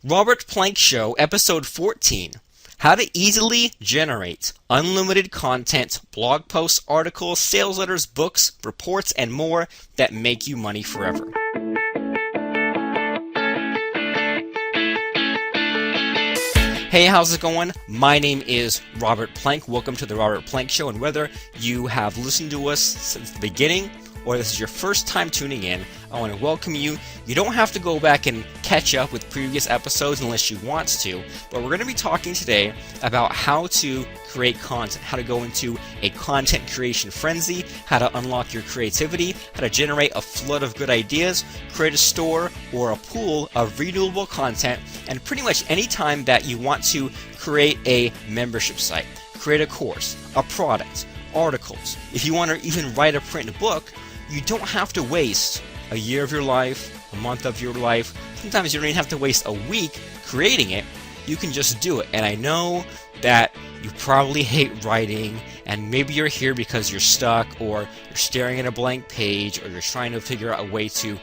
Robert Plank Show, Episode 14. How to easily generate unlimited content, blog posts, articles, sales letters, books, reports, and more that make you money forever. Hey, how's it going? My name is Robert Plank. Welcome to the Robert Plank Show, and whether you have listened to us since the beginning or this is your first time tuning in, I want to welcome you. You don't have to go back and catch up with previous episodes unless you want to, but we're going to be talking today about how to create content, how to go into a content creation frenzy, how to unlock your creativity, how to generate a flood of good ideas, create a store or a pool of renewable content, and pretty much any time that you want to create a membership site, create a course, a product, articles. If you want to even write a print book, you don't have to waste a year of your life, a month of your life. Sometimes you don't even have to waste a week creating it. You can just do it. And I know that you probably hate writing, and maybe you're here because you're stuck, or you're staring at a blank page, or you're trying to figure out a way to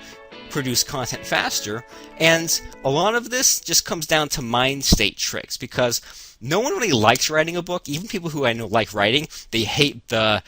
produce content faster. And a lot of this just comes down to mind state tricks, because no one really likes writing a book. Even people who I know like writing, they hate the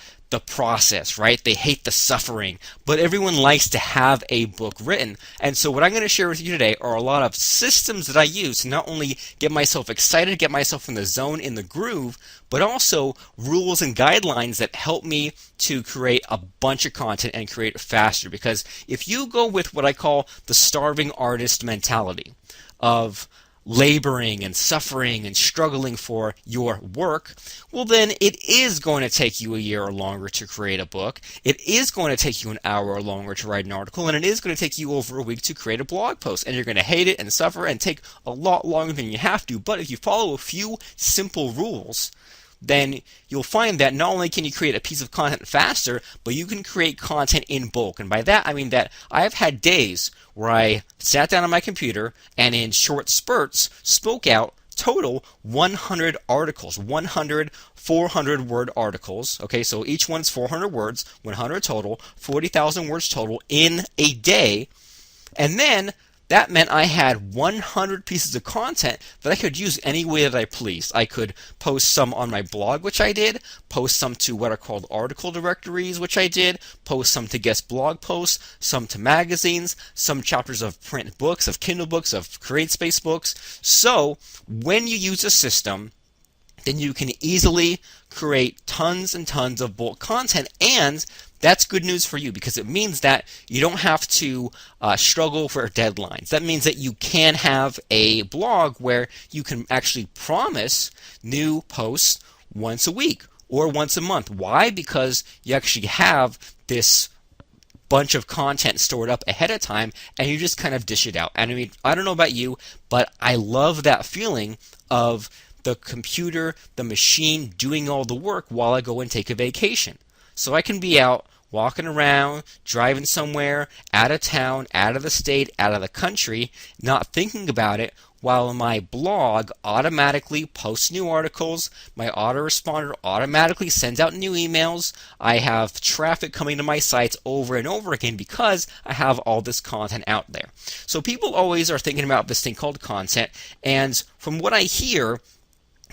process, right? They hate the suffering, but everyone likes to have a book written. And so what I'm going to share with you today are a lot of systems that I use to not only get myself excited, get myself in the zone, in the groove, but also rules and guidelines that help me to create a bunch of content and create it faster. Because if you go with what I call the starving artist mentality of laboring and suffering and struggling for your work, well then it is going to take you a year or longer to create a book. It is going to take you an hour or longer to write an article, and it is going to take you over a week to create a blog post, and you're going to hate it and suffer and take a lot longer than you have to. But if you follow a few simple rules, then you'll find that not only can you create a piece of content faster, but you can create content in bulk. And by that, I mean that I've had days where I sat down on my computer and in short spurts spoke out total 100 articles, 100 400-word articles. Okay, so each one's 400 words, 100 total, 40,000 words total in a day. And then that meant I had 100 pieces of content that I could use any way that I pleased. I could post some on my blog, which I did, post some to what are called article directories, which I did, post some to guest blog posts, some to magazines, some chapters of print books, of Kindle books, of CreateSpace books. So when you use a system, then you can easily create tons and tons of bulk content, and that's good news for you because it means that you don't have to struggle for deadlines. That means that you can have a blog where you can actually promise new posts once a week or once a month. Why? Because you actually have this bunch of content stored up ahead of time, and you just kind of dish it out. And I mean, I don't know about you, but I love that feeling of the computer, the machine doing all the work while I go and take a vacation. So I can be out walking around, driving somewhere, out of town, out of the state, out of the country, not thinking about it, while my blog automatically posts new articles, my autoresponder automatically sends out new emails, I have traffic coming to my sites over and over again because I have all this content out there. So people always are thinking about this thing called content, and from what I hear,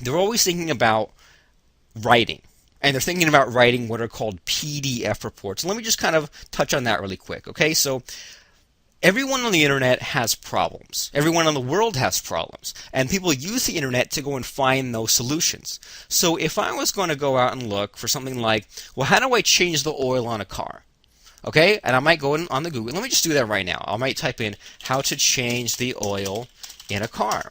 they're always thinking about writing. And they're thinking about writing what are called PDF reports. Let me just kind of touch on that really quick, okay? So everyone on the internet has problems. Everyone in the world has problems. And people use the internet to go and find those solutions. So if I was going to go out and look for something like, well, how do I change the oil on a car? Okay? And I might go in on the Google. Let me just do that right now. I might type in how to change the oil in a car.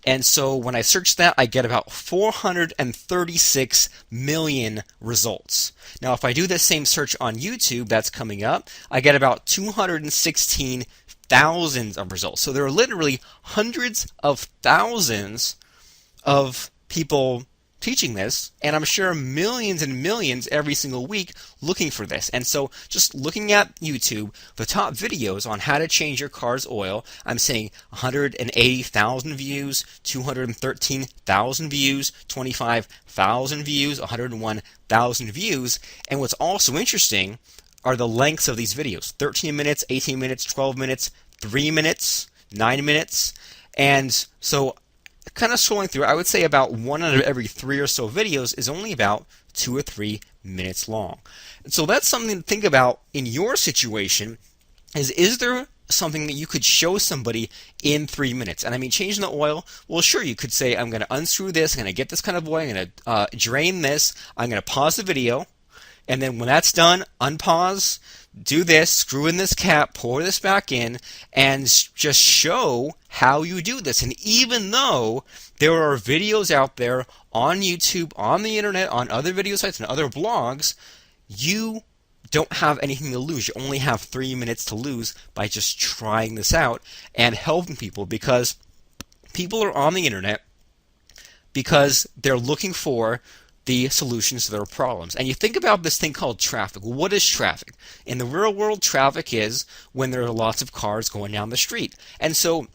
And so when I search that, I get about 436 million results. Now, if I do the same search on YouTube, that's coming up, I get about 216,000 of results. So there are literally hundreds of thousands of people teaching this, and I'm sure millions and millions every single week looking for this. And so just looking at YouTube, the top videos on how to change your car's oil, I'm seeing 180,000 views, 213,000 views, 25,000 views, 101,000 views. And what's also interesting are the lengths of these videos: 13 minutes, 18 minutes, 12 minutes, 3 minutes, 9 minutes. And so kind of scrolling through, I would say about one out of every three or so videos is only about 2 or 3 minutes long. And so that's something to think about in your situation is there something that you could show somebody in 3 minutes? And I mean, changing the oil, well, sure, you could say, I'm going to unscrew this, I'm going to get this kind of oil, I'm going to drain this, I'm going to pause the video, and then when that's done, unpause, do this, screw in this cap, pour this back in, and just show how you do this. And even though there are videos out there on YouTube, on the internet, on other video sites, and other blogs, you don't have anything to lose. You only have 3 minutes to lose by just trying this out and helping people, because people are on the internet because they're looking for the solutions to their problems. And you think about this thing called traffic. What is traffic? In the real world, traffic is when there are lots of cars going down the street. And so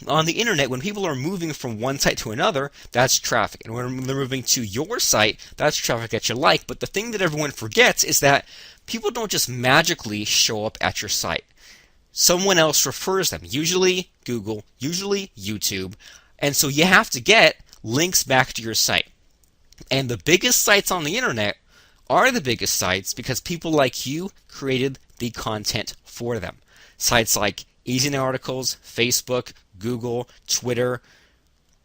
on the internet, when people are moving from one site to another, that's traffic. And when they're moving to your site, that's traffic that you like. But the thing that everyone forgets is that people don't just magically show up at your site. Someone else refers them, usually Google, usually YouTube. And so you have to get links back to your site. And the biggest sites on the internet are the biggest sites because people like you created the content for them. Sites like Easy Articles, Facebook, Google, Twitter,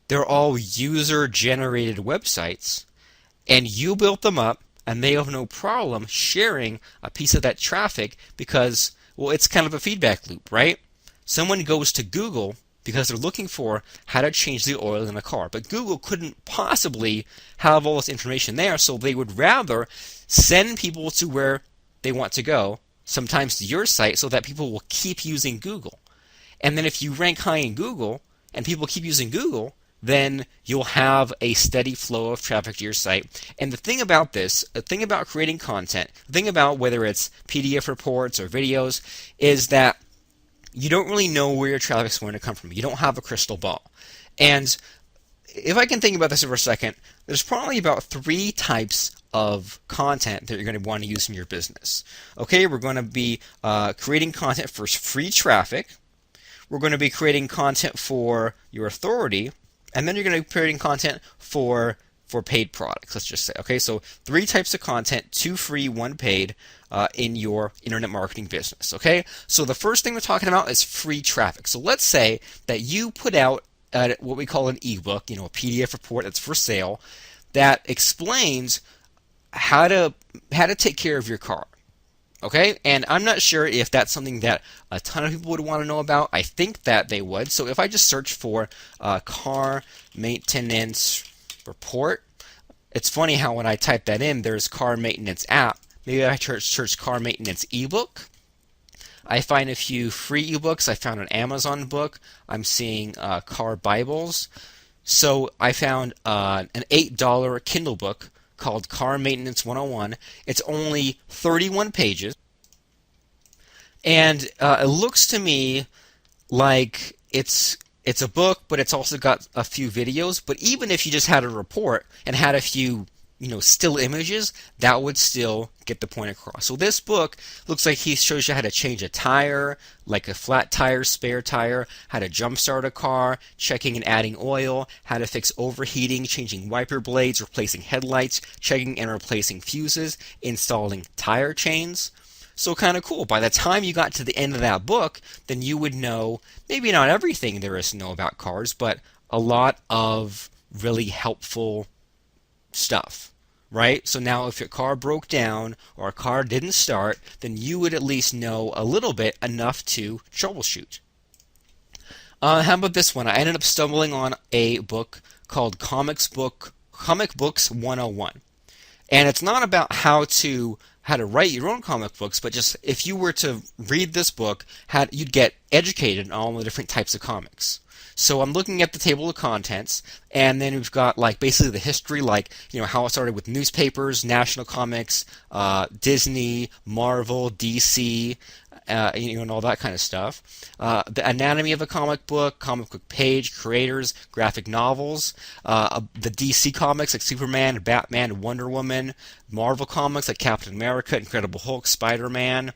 they're all user-generated websites, and you built them up, and they have no problem sharing a piece of that traffic because, well, it's kind of a feedback loop, right? Someone goes to Google because they're looking for how to change the oil in a car. But Google couldn't possibly have all this information there, so they would rather send people to where they want to go, sometimes to your site, so that people will keep using Google. And then if you rank high in Google and people keep using Google, then you'll have a steady flow of traffic to your site. And the thing about this, the thing about creating content, the thing about whether it's PDF reports or videos, is that you don't really know where your traffic is going to come from. You don't have a crystal ball. And if I can think about this for a second, there's probably about 3 types of content that you're going to want to use in your business. Okay, we're going to be creating content for free traffic. We're going to be creating content for your authority. And then you're going to be creating content for paid products, let's just say. Okay, so 3 types of content, 2 free, 1 paid, in your internet marketing business. Okay, so the first thing we're talking about is free traffic. So let's say that you put out what we call an ebook, a PDF report that's for sale, that explains how to take care of your car. Okay, and I'm not sure if that's something that a ton of people would want to know about. I think that they would. So if I just search for car maintenance report, it's funny how when I type that in, there's car maintenance app. Maybe I search car maintenance ebook. I find a few free ebooks. I found an Amazon book. I'm seeing car Bibles. So I found an $8 Kindle book called Car Maintenance 101. It's only 31 pages. And it looks to me like it's a book, but it's also got a few videos. But even if you just had a report and had a few still images, that would still get the point across. So this book looks like he shows you how to change a tire, like a flat tire, spare tire, how to jumpstart a car, checking and adding oil, how to fix overheating, changing wiper blades, replacing headlights, checking and replacing fuses, installing tire chains. So kind of cool. By the time you got to the end of that book, then you would know, maybe not everything there is to know about cars, but a lot of really helpful stuff, right? So now if your car broke down or a car didn't start, then you would at least know a little bit, enough to troubleshoot. How about this one? I ended up stumbling on a book called Comic Books 101. And it's not about how to write your own comic books, but just if you were to read this book, you'd get educated on all the different types of comics. So I'm looking at the table of contents, and then we've got basically the history, how it started with newspapers, National Comics, Disney, Marvel, DC, and all that kind of stuff. The anatomy of a comic book page, creators, graphic novels, the DC comics like Superman, Batman, Wonder Woman, Marvel comics like Captain America, Incredible Hulk, Spider-Man,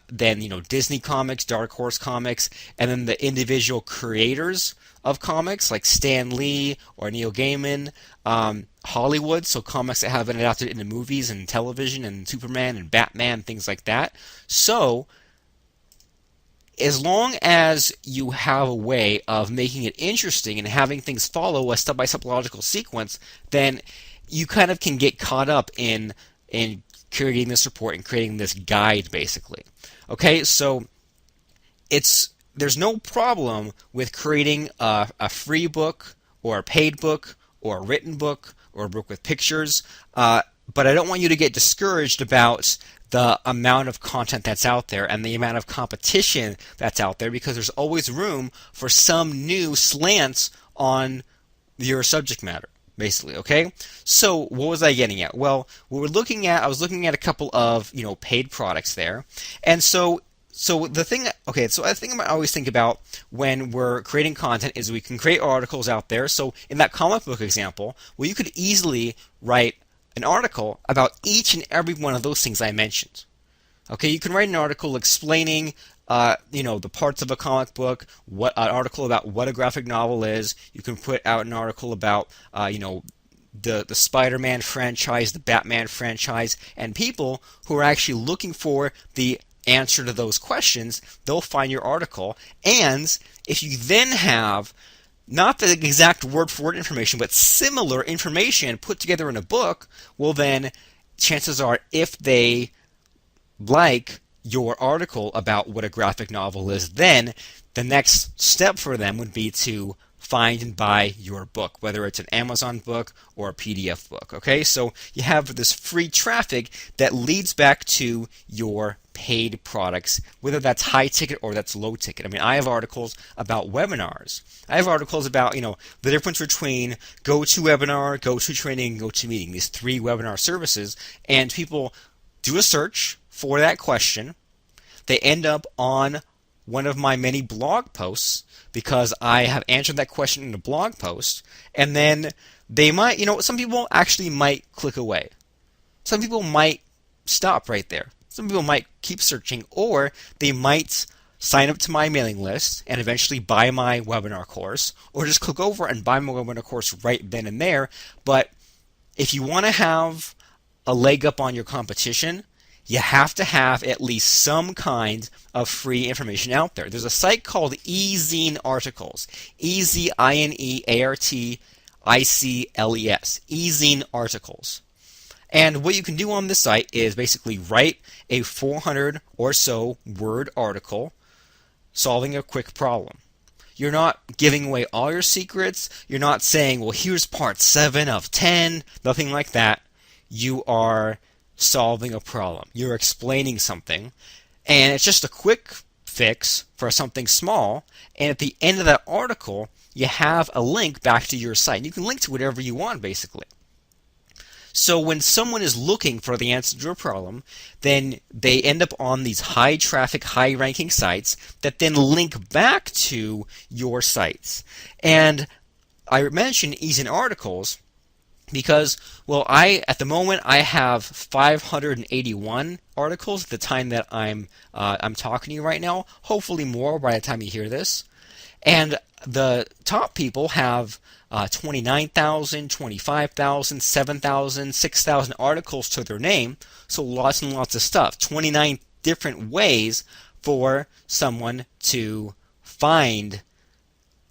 then Disney Comics, Dark Horse Comics, and then the individual creators of comics like Stan Lee or Neil Gaiman, Hollywood, so comics that have been adapted into movies and television, and Superman and Batman, things like that. So as long as you have a way of making it interesting and having things follow a step-by-step logical sequence, then you kind of can get caught up in creating this report and creating this guide, basically. Okay, so there's no problem with creating a free book or a paid book or a written book or a book with pictures, but I don't want you to get discouraged about the amount of content that's out there and the amount of competition that's out there, because there's always room for some new slants on your subject matter, basically. Okay, so what was I getting at? Well, I was looking at a couple of paid products there, and so the thing, okay, so I think I always think about when we're creating content is we can create articles out there. So in that comic book example, well, you could easily write an article about each and every one of those things I mentioned. Okay, you can write an article explaining, the parts of a comic book, an article about what a graphic novel is. You can put out an article about, the Spider-Man franchise, the Batman franchise, and people who are actually looking for the answer to those questions, they'll find your article. And if you then have not the exact word-for-word information, but similar information put together in a book, well then, chances are, if they like your article about what a graphic novel is, then the next step for them would be to find and buy your book, whether it's an Amazon book or a PDF book. Okay, so you have this free traffic that leads back to your paid products, whether that's high ticket or that's low ticket. I mean, I have articles about webinars. I have articles about, the difference between GoToWebinar, GoToTraining, and GoToMeeting, these 3 webinar services, and people do a search for that question. They end up on one of my many blog posts because I have answered that question in a blog post, and then they might, some people actually might click away. Some people might stop right there. Some people might keep searching, or they might sign up to my mailing list and eventually buy my webinar course, or just click over and buy my webinar course right then and there. But if you want to have a leg up on your competition, you have to have at least some kind of free information out there. There's a site called eZine Articles, eZineArticles, eZine Articles. And what you can do on this site is basically write a 400 or so word article solving a quick problem. You're not giving away all your secrets. You're not saying, well, here's part 7 of 10. Nothing like that. You are solving a problem. You're explaining something. And it's just a quick fix for something small. And at the end of that article, you have a link back to your site. You can link to whatever you want, basically. So when someone is looking for the answer to a problem, then they end up on these high traffic, high ranking sites that then link back to your sites. And I mentioned eZine Articles because, well, at the moment I have 581 articles at the time that I'm talking to you right now. Hopefully more by the time you hear this. And the top people have 29,000, 25,000, 7,000, 6,000 articles to their name, so lots and lots of stuff. 29 different ways for someone to find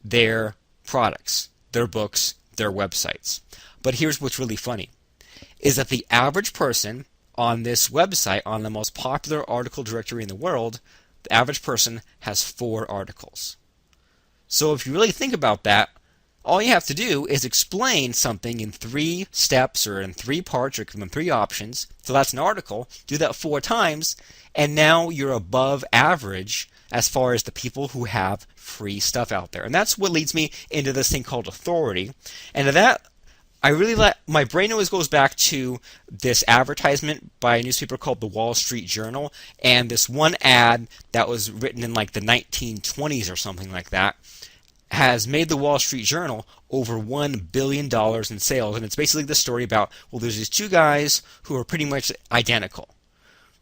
their products, their books, their websites. But here's what's really funny, is that the average person on this website, on the most popular article directory in the world, the average person has 4 articles. So if you really think about that, all you have to do is explain something in 3 steps or in 3 parts or in 3 options. So that's an article. Do that 4 times, and now you're above average as far as the people who have free stuff out there. And that's what leads me into this thing called authority. And to that, my brain always goes back to this advertisement by a newspaper called the Wall Street Journal, and this one ad that was written in like the 1920s or something like that has made the Wall Street Journal over $1 billion in sales. And it's basically the story about, well, there's these 2 guys who are pretty much identical.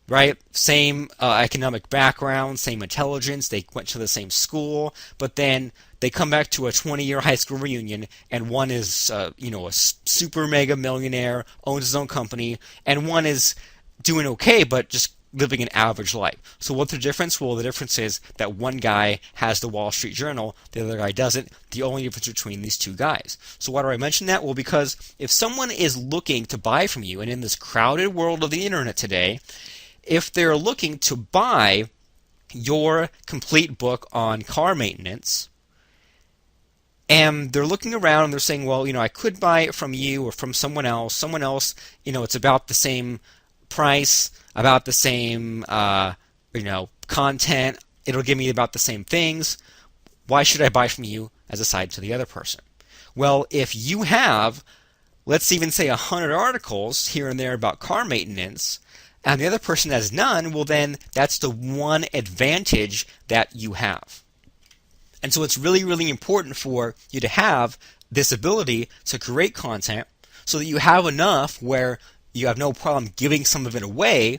right? Same economic background, same intelligence, they went to the same school, but then they come back to a 20-year high school reunion, and one is, a super mega millionaire, owns his own company, and one is doing okay, but just living an average life. So what's the difference? Well, the difference is that one guy has the Wall Street Journal, the other guy doesn't. The only difference between these two guys. So why do I mention that? Well, because if someone is looking to buy from you, and in this crowded world of the internet today, if they're looking to buy your complete book on car maintenance, and they're looking around and they're saying, well, I could buy it from you or from someone else, it's about the same price, about the same, content, it'll give me about the same things. Why should I buy from you as aside to the other person? Well, if you have, let's even say 100 articles here and there about car maintenance, and the other person has none, well then that's the one advantage that you have. And so it's really, really important for you to have this ability to create content so that you have enough where you have no problem giving some of it away.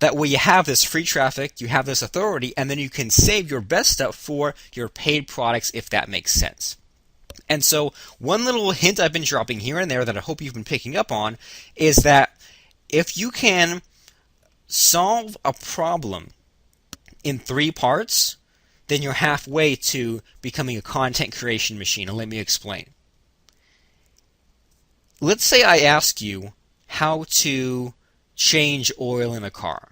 That way you have this free traffic, you have this authority, and then you can save your best stuff for your paid products if that makes sense. And so one little hint I've been dropping here and there that I hope you've been picking up on is that if you can solve a problem in 3 parts, then you're halfway to becoming a content creation machine. And let me explain. Let's say I ask you how to change oil in a car.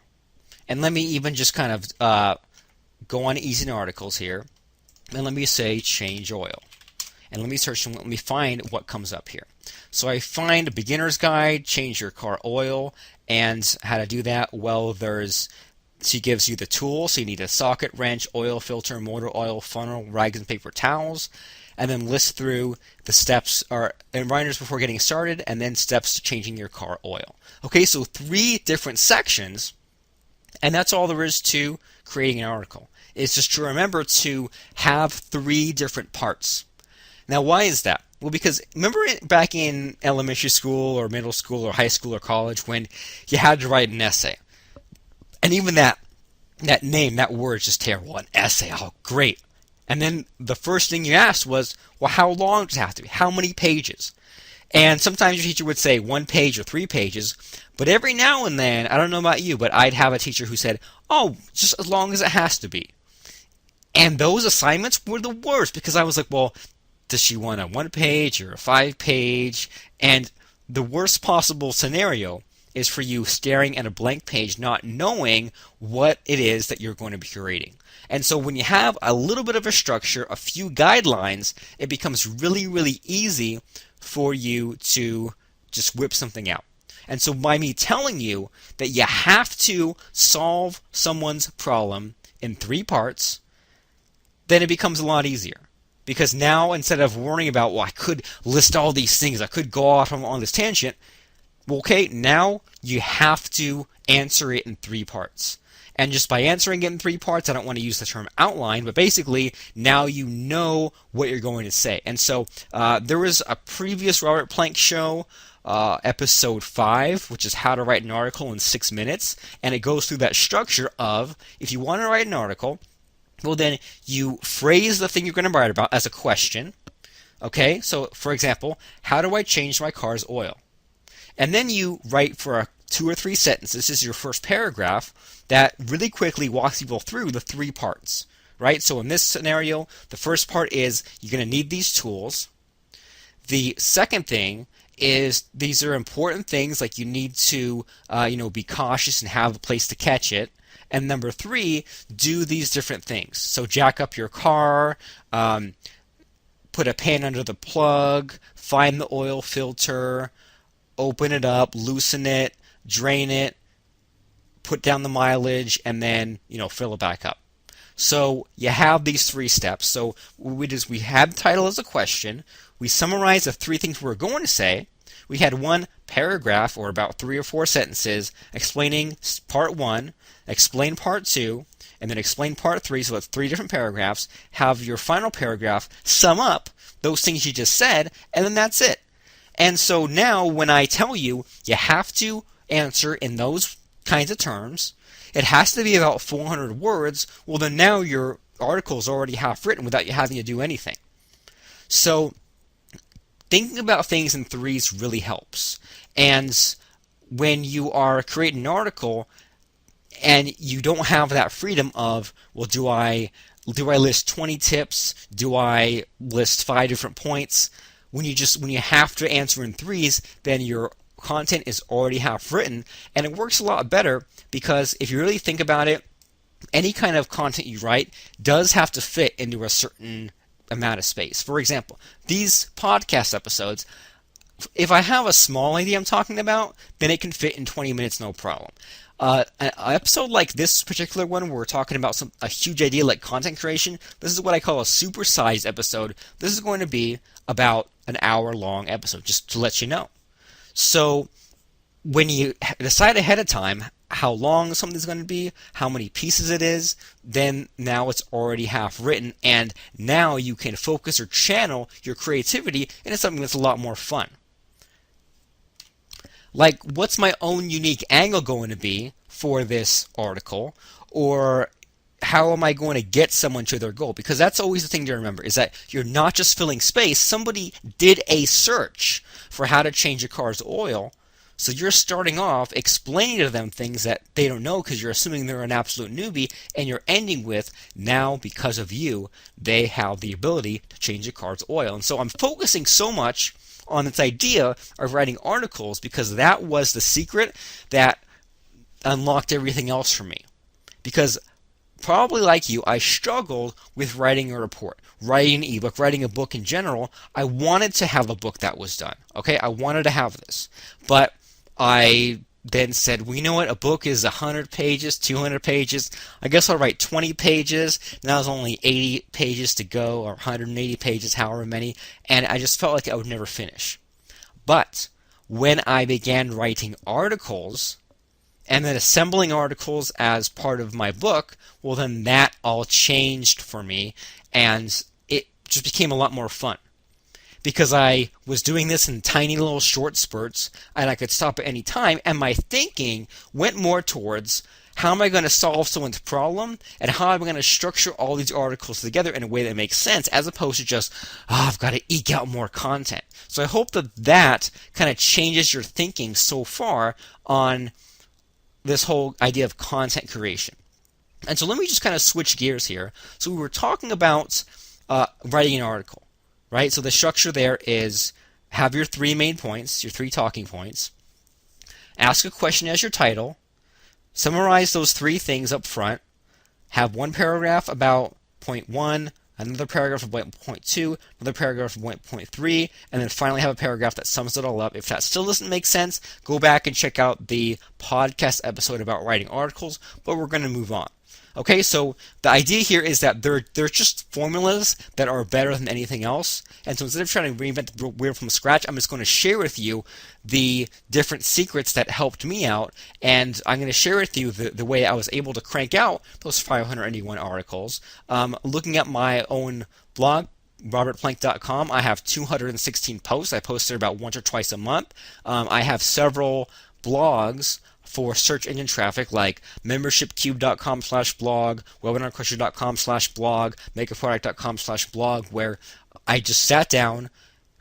And let me even just kind of go on Easy Articles here. And let me say change oil. And let me search and let me find what comes up here. So I find a beginner's guide, change your car oil, and how to do that. Well, she gives you the tools. So you need a socket, wrench, oil filter, motor oil, funnel, rags, and paper towels. And then list through the steps and reminders before getting started, and then steps to changing your car oil. Okay, so 3 different sections, and that's all there is to creating an article. It's just to remember to have 3 different parts. Now, why is that? Well, because remember back in elementary school or middle school or high school or college when you had to write an essay? And even that name, that word is just terrible. An essay, oh, great. And then the first thing you asked was, well, how long does it have to be? How many pages? And sometimes your teacher would say 1 page or 3 pages. But every now and then, I don't know about you, but I'd have a teacher who said, oh, just as long as it has to be. And those assignments were the worst because I was like, well, does she want a 1 page or a 5 page? And the worst possible scenario is for you staring at a blank page, not knowing what it is that you're going to be creating. And so when you have a little bit of a structure, a few guidelines, it becomes really, really easy for you to just whip something out. And so by me telling you that you have to solve someone's problem in 3 parts, then it becomes a lot easier. Because now instead of worrying about, well, I could list all these things, I could go off on this tangent, well, okay, now you have to answer it in 3 parts. And just by answering it in 3 parts, I don't want to use the term outline, but basically now you know what you're going to say. And so there was a previous Robert Plank show, episode 5, which is how to write an article in 6 minutes. And it goes through that structure of, if you want to write an article, well then you phrase the thing you're going to write about as a question. Okay, so for example, how do I change my car's oil? And then you write for 2 or 3 sentences, this is your first paragraph, that really quickly walks people through the 3 parts, right? So in this scenario, the first part is you're going to need these tools. The second thing is these are important things, like you need to be cautious and have a place to catch it. And number 3, do these different things. So jack up your car, put a pan under the plug, find the oil filter, open it up, loosen it, drain it, put down the mileage, and then, fill it back up. So you have these 3 steps. So we had the title as a question. We summarized the 3 things we were going to say. We had 1 paragraph, or about 3 or 4 sentences, explaining part 1, explain part 2, and then explain part 3, so that's 3 different paragraphs. Have your final paragraph sum up those things you just said, and then that's it. And so now when I tell you, you have to answer in those kinds of terms. It has to be about 400 words. Well, then now your article is already half written without you having to do anything. So thinking about things in threes really helps. And when you are creating an article and you don't have that freedom of, well, do I list 20 tips? Do I list 5 different points? When you have to answer in threes, then your content is already half written, and it works a lot better because if you really think about it, any kind of content you write does have to fit into a certain amount of space. For example, these podcast episodes, if I have a small idea I'm talking about, then it can fit in 20 minutes, no problem. An episode like this particular one, where we're talking about a huge idea like content creation, this is what I call a supersized episode. This is going to be about an hour-long episode, just to let you know. So when you decide ahead of time how long something's going to be, how many pieces it is, then now it's already half written, and now you can focus or channel your creativity into something that's a lot more fun. Like, what's my own unique angle going to be for this article? Or how am I going to get someone to their goal? Because that's always the thing to remember, is that you're not just filling space. Somebody did a search for how to change a car's oil. So you're starting off explaining to them things that they don't know because you're assuming they're an absolute newbie, and you're ending with, now because of you, they have the ability to change a car's oil. And so I'm focusing so much on this idea of writing articles because that was the secret that unlocked everything else for me. Because probably like you, I struggled with writing a report, writing an ebook, writing a book in general. I wanted to have a book that was done. Okay, I wanted to have this. But I then said, well, you know what? A book is 100 pages, 200 pages. I guess I'll write 20 pages. Now there's only 80 pages to go, or 180 pages, however many. And I just felt like I would never finish. But when I began writing articles, and then assembling articles as part of my book, well, then that all changed for me, and it just became a lot more fun. Because I was doing this in tiny little short spurts, and I could stop at any time, and my thinking went more towards, how am I going to solve someone's problem, and how am I going to structure all these articles together in a way that makes sense, as opposed to just, I've got to eke out more content. So I hope that kind of changes your thinking so far on this whole idea of content creation. And so let me just kind of switch gears here. So we were talking about writing an article, right? So the structure there is, have your 3 main points, your 3 talking points, ask a question as your title, summarize those 3 things up front, have 1 paragraph about point 1, another paragraph about point 2, another paragraph about point 3, and then finally have a paragraph that sums it all up. If that still doesn't make sense, go back and check out the podcast episode about writing articles, but we're going to move on. Okay, so the idea here is that they're just formulas that are better than anything else. And so instead of trying to reinvent the wheel from scratch, I'm just going to share with you the different secrets that helped me out. And I'm going to share with you the way I was able to crank out those 581 articles. Looking at my own blog, robertplank.com, I have 216 posts. I post there about once or twice a month. I have several blogs for search engine traffic, like membershipcube.com/blog, webinarcrusher.com/blog, makeaproduct.com/blog, where I just sat down,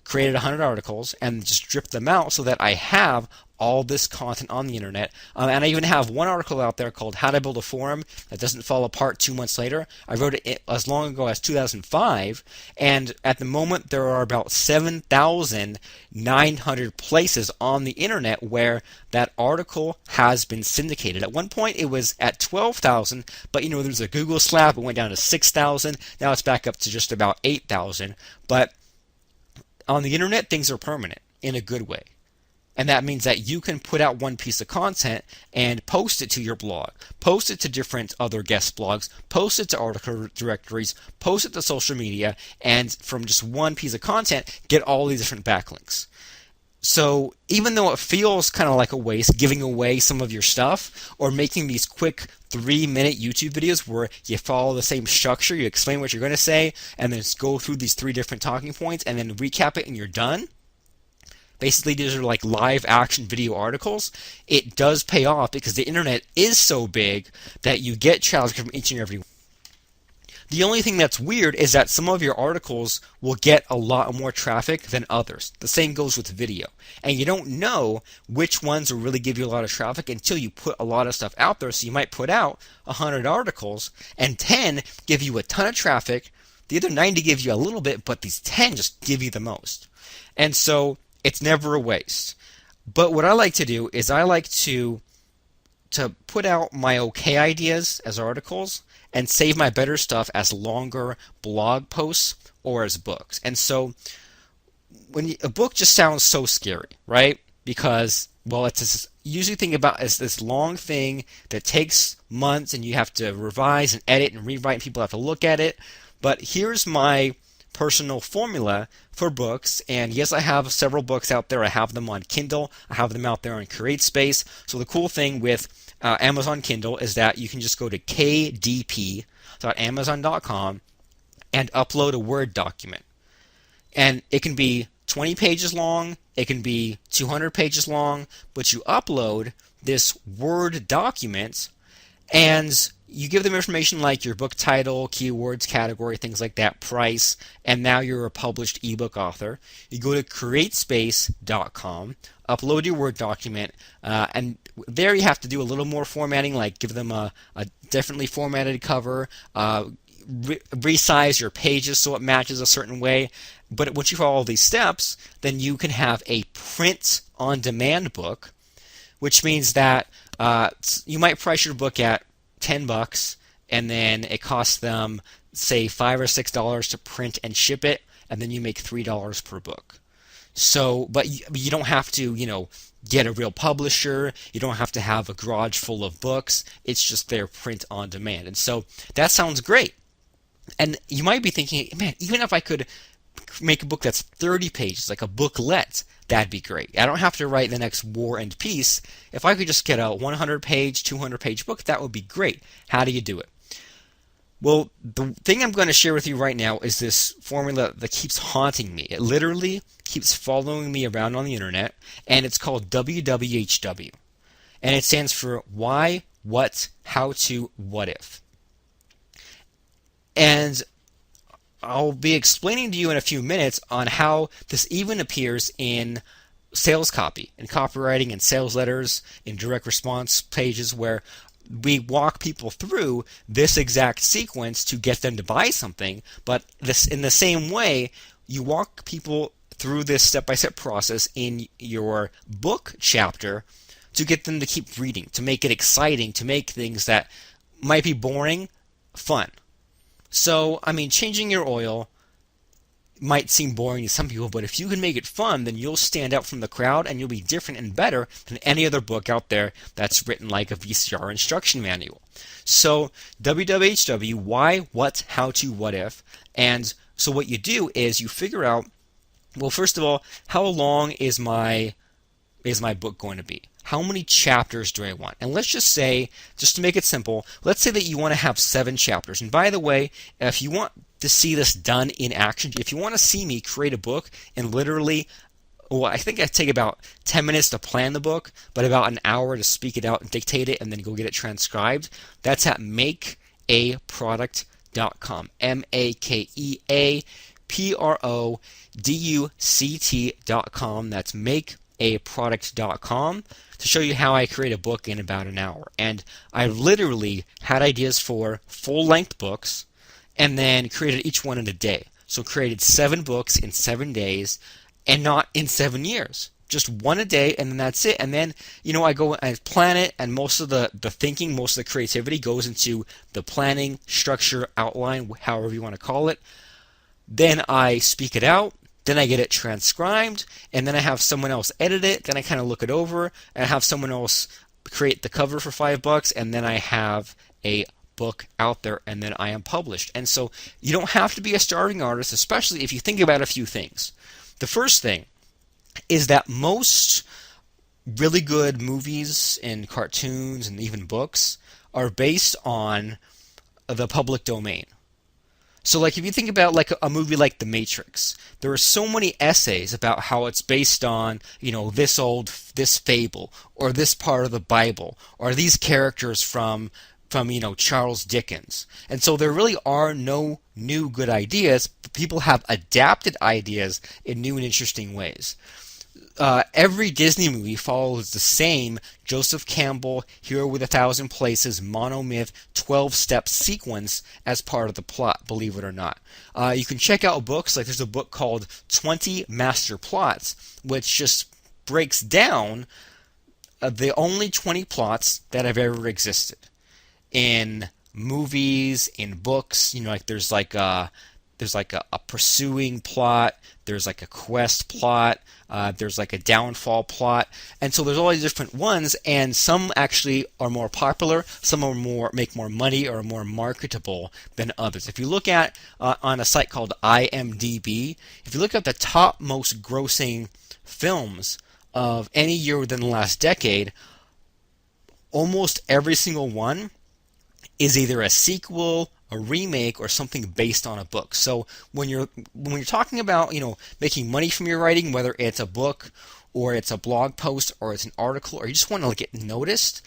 created 100 articles, and just dripped them out so that I have all this content on the internet. And I even have one article out there called How to Build a Forum That Doesn't Fall Apart 2 months later. I wrote it as long ago as 2005, and at the moment there are about 7,900 places on the internet where that article has been syndicated. At one point it was at 12,000, but there was a Google slap, it went down to 6,000, now it's back up to just about 8,000. But on the internet, things are permanent in a good way. And that means that you can put out one piece of content and post it to your blog, post it to different other guest blogs, post it to article directories, post it to social media, and from just one piece of content, get all these different backlinks. So even though it feels kind of like a waste giving away some of your stuff, or making these quick 3-minute YouTube videos where you follow the same structure, you explain what you're going to say, and then go through these 3 different talking points, and then recap it and you're done, basically these are like live action video articles, it does pay off because the internet is so big that you get traffic from each and every one. The only thing that's weird is that some of your articles will get a lot more traffic than others. The same goes with video. And you don't know which ones will really give you a lot of traffic until you put a lot of stuff out there. So you might put out 100 articles and 10 give you a ton of traffic. The other 90 give you a little bit, but these 10 just give you the most. And so it's never a waste. But what I like to do is I like to put out my okay ideas as articles and save my better stuff as longer blog posts or as books. And so a book just sounds so scary, right? Because, well, it's this, usually think about as this long thing that takes months and you have to revise and edit and rewrite and people have to look at it. But here's my personal formula for books, and yes, I have several books out there. I have them on Kindle, I have them out there on CreateSpace. So the cool thing with Amazon Kindle is that you can just go to kdp.amazon.com and upload a Word document. And it can be 20 pages long, it can be 200 pages long, but you upload this Word document and you give them information like your book title, keywords, category, things like that, price, and now you're a published ebook author. You go to createspace.com, upload your Word document, and there you have to do a little more formatting, like give them a differently formatted cover, resize your pages so it matches a certain way. But once you follow all these steps, then you can have a print-on-demand book, which means that you might price your book at $10 and then it costs them say $5 or $6 to print and ship it, and then you make $3 per book. So, but you don't have to, get a real publisher. You don't have to have a garage full of books. It's just their print on demand. And so that sounds great. And you might be thinking, man, even if I could make a book that's 30 pages, like a booklet, that'd be great. I don't have to write the next War and Peace. If I could just get a 100-page, 200-page book, that would be great. How do you do it? Well, the thing I'm going to share with you right now is this formula that keeps haunting me. It literally keeps following me around on the internet, and it's called WWHW. And it stands for why, what, how to, what if. And I'll be explaining to you in a few minutes on how this even appears in sales copy, in copywriting, and sales letters, in direct response pages where we walk people through this exact sequence to get them to buy something. But this, in the same way, you walk people through this step-by-step process in your book chapter to get them to keep reading, to make it exciting, to make things that might be boring fun. So, changing your oil might seem boring to some people, but if you can make it fun, then you'll stand out from the crowd and you'll be different and better than any other book out there that's written like a VCR instruction manual. So, WWHW, why, what, how to, what if. And so what you do is you figure out, well, first of all, how long is my book going to be? How many chapters do I want? And let's just say, just to make it simple, let's say that you want to have 7 chapters. And by the way, if you want to see this done in action, if you want to see me create a book and literally, well, I think I take about 10 minutes to plan the book, but about an hour to speak it out and dictate it and then go get it transcribed, that's at makeaproduct.com. makeaproduct.com. That's makeaproduct.com to show you how I create a book in about an hour. And I literally had ideas for full-length books and then created each one in a day. So created 7 books in 7 days and not in 7 years. Just one a day, and then that's it. And then, I go and plan it, and most of the thinking, most of the creativity goes into the planning, structure, outline, however you want to call it. Then I speak it out. Then I get it transcribed, and then I have someone else edit it. Then I kind of look it over, and I have someone else create the cover for $5, and then I have a book out there, and then I am published. And so you don't have to be a starving artist, especially if you think about a few things. The first thing is that most really good movies and cartoons and even books are based on the public domain. So, like, if you think about like a movie like The Matrix, there are so many essays about how it's based on, this fable, or this part of the Bible, or these characters from Charles Dickens. And so there really are no new good ideas, but people have adapted ideas in new and interesting ways. Every Disney movie follows the same Joseph Campbell, Hero with a Thousand Places, monomyth, 12-step sequence as part of the plot, believe it or not. You can check out books, like there's a book called 20 Master Plots, which just breaks down the only 20 plots that have ever existed in movies, in books. Like there's like a pursuing plot, there's like a quest plot, there's like a downfall plot, and so there's all these different ones, and some actually are more popular, some are make more money or are more marketable than others. If you look at on a site called IMDb, if you look at the top most grossing films of any year within the last decade, almost every single one is either a sequel, a remake, or something based on a book. So when you're talking about making money from your writing, whether it's a book or it's a blog post or it's an article or you just want to get noticed,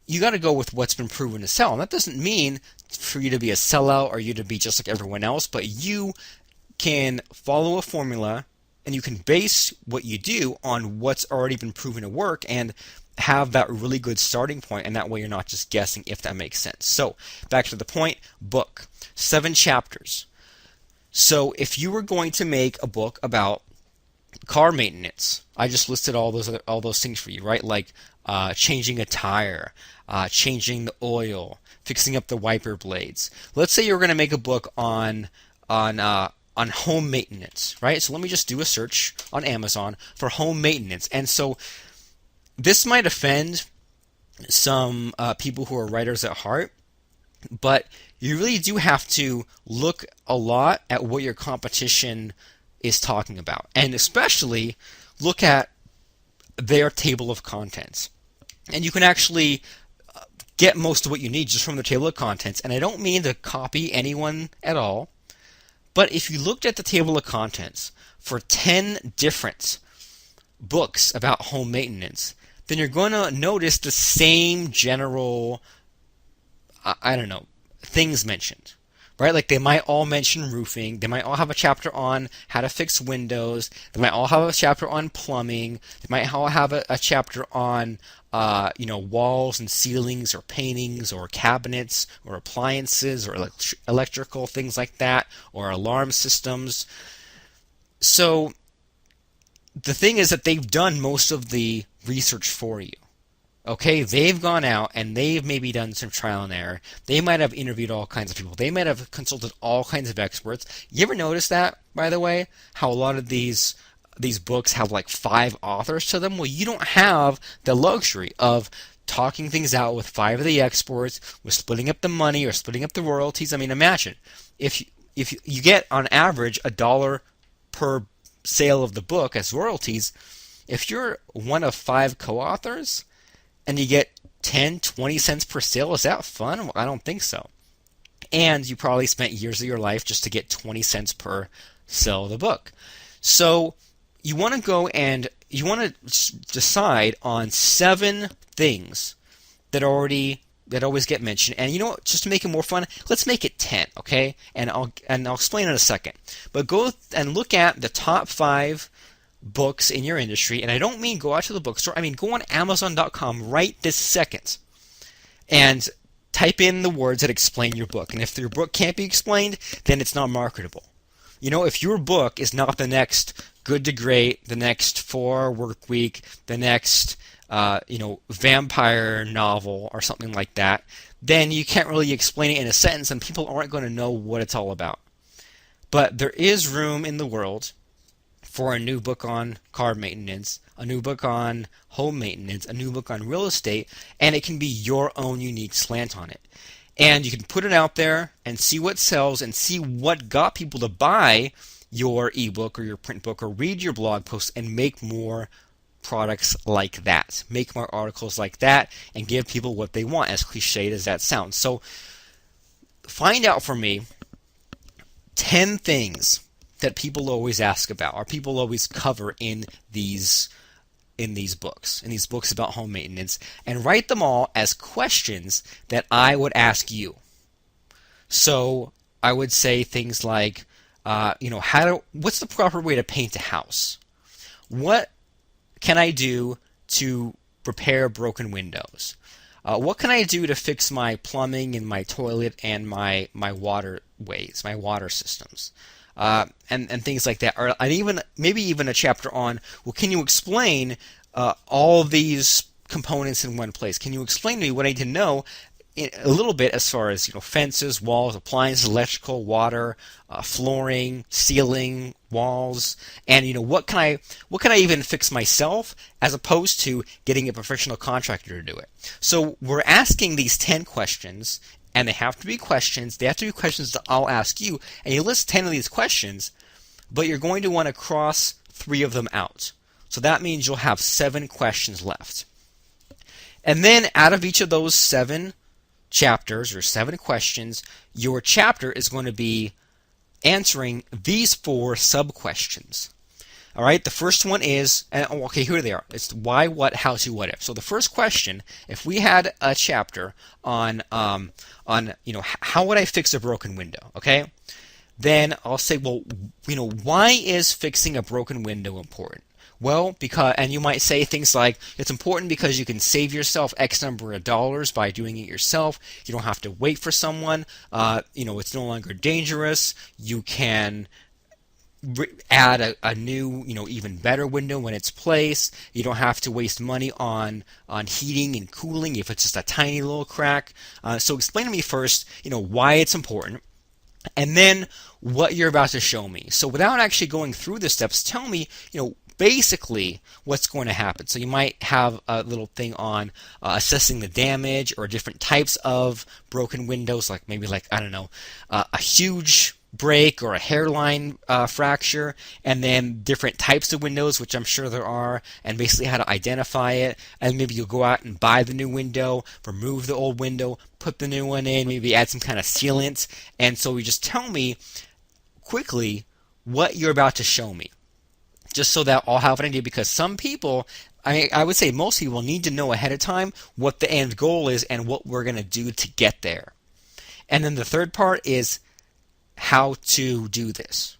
you got to go with what's been proven to sell. And that doesn't mean for you to be a sellout or you to be just like everyone else, but you can follow a formula and you can base what you do on what's already been proven to work and have that really good starting point, and that way you're not just guessing, if that makes sense. So, back to the point, book. 7 chapters. So, if you were going to make a book about car maintenance, I just listed all those things for you, right? Like changing a tire, changing the oil, fixing up the wiper blades. Let's say you're going to make a book on home maintenance, right? So let me just do a search on Amazon for home maintenance. And so this might offend some people who are writers at heart, but you really do have to look a lot at what your competition is talking about, and especially look at their table of contents. And you can actually get most of what you need just from the table of contents, and I don't mean to copy anyone at all, but if you looked at the table of contents for 10 different books about home maintenance, then you're going to notice the same general, things mentioned, right? Like they might all mention roofing, they might all have a chapter on how to fix windows, they might all have a chapter on plumbing, they might all have a chapter on, walls and ceilings or paintings or cabinets or appliances or electrical things like that, or alarm systems. So the thing is that they've done most of the research for you. Okay, they've gone out and they've maybe done some trial and error. They might have interviewed all kinds of people. They might have consulted all kinds of experts. You ever notice that, by the way, how a lot of these books have like 5 authors to them? Well, you don't have the luxury of talking things out with 5 of the experts, with splitting up the money or splitting up the royalties. I mean, imagine if you get on average $1 per sale of the book as royalties. If you're one of 5 co-authors and you get 10, 20 cents per sale, is that fun? Well, I don't think so. And you probably spent years of your life just to get 20 cents per sale of the book. So you want to go and you want to decide on 7 things that always get mentioned. And you know what? Just to make it more fun, let's make it 10, okay? And I'll explain in a second. But go and look at the top 5 books in your industry, and I don't mean go out to the bookstore. I mean go on Amazon.com right this second and type in the words that explain your book. And if your book can't be explained, then it's not marketable. If your book is not the next Good to Great, the next 4 Work Week, the next vampire novel or something like that, then you can't really explain it in a sentence, and people aren't going to know what it's all about. But there is room in the world for a new book on car maintenance, a new book on home maintenance, a new book on real estate, and it can be your own unique slant on it. And you can put it out there and see what sells and see what got people to buy your ebook or your print book or read your blog posts, and make more products like that. Make more articles like that and give people what they want, as cliched as that sounds. So find out for me 10 things that people always ask about, or people always cover in these books about home maintenance, and write them all as questions that I would ask you. So I would say things like, what's the proper way to paint a house? What can I do to repair broken windows? What can I do to fix my plumbing and my toilet and my waterways, my water systems? And things like that. Or maybe even a chapter on, well, can you explain all these components in one place? Can you explain to me what I need to know a little bit as far as fences, walls, appliances, electrical, water, flooring, ceiling, walls, and what can I even fix myself as opposed to getting a professional contractor to do it? So we're asking these 10 questions, and they have to be questions. They have to be questions that I'll ask you, and you list 10 of these questions, but you're going to want to cross 3 of them out. So that means you'll have 7 questions left. And then out of each of those 7 chapters or 7 questions, your chapter is going to be answering these 4 sub-questions. All right, the first one is, okay, here they are. It's why, what, how to, what if. So the first question, if we had a chapter on how would I fix a broken window, okay? Then I'll say, well, why is fixing a broken window important? Well, and you might say things like, it's important because you can save yourself X number of dollars by doing it yourself. You don't have to wait for someone. It's no longer dangerous. You can add a new, even better window when it's placed. You don't have to waste money on heating and cooling if it's just a tiny little crack. So explain to me first, why it's important, and then what you're about to show me. So without actually going through the steps, tell me, basically what's going to happen. So you might have a little thing on assessing the damage or different types of broken windows, like a huge break or a hairline fracture, and then different types of windows, which I'm sure there are, and basically how to identify it. And maybe you'll go out and buy the new window, remove the old window, put the new one in, maybe add some kind of sealant. And so you just tell me quickly what you're about to show me, just so that I'll have an idea, because some people, I would say most people, need to know ahead of time what the end goal is and what we're going to do to get there. And then the third part is how to do this.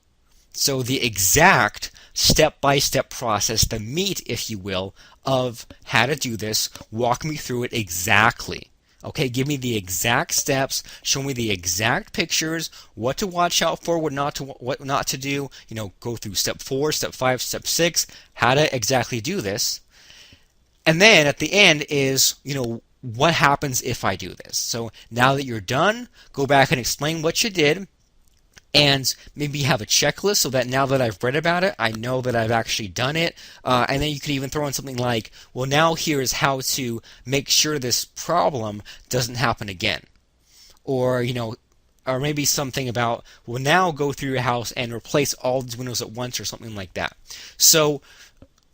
So the exact step-by-step process, the meat, if you will, of how to do this, walk me through it exactly. Okay, give me the exact steps, show me the exact pictures, what to watch out for, what not to do, go through step 4, step 5, step 6, how to exactly do this. And then at the end is, what happens if I do this? So now that you're done, go back and explain what you did, and maybe have a checklist so that now that I've read about it, I know that I've actually done it. And then you could even throw in something like, well, now here's how to make sure this problem doesn't happen again. Or, or maybe something about, well, now go through your house and replace all these windows at once, or something like that. So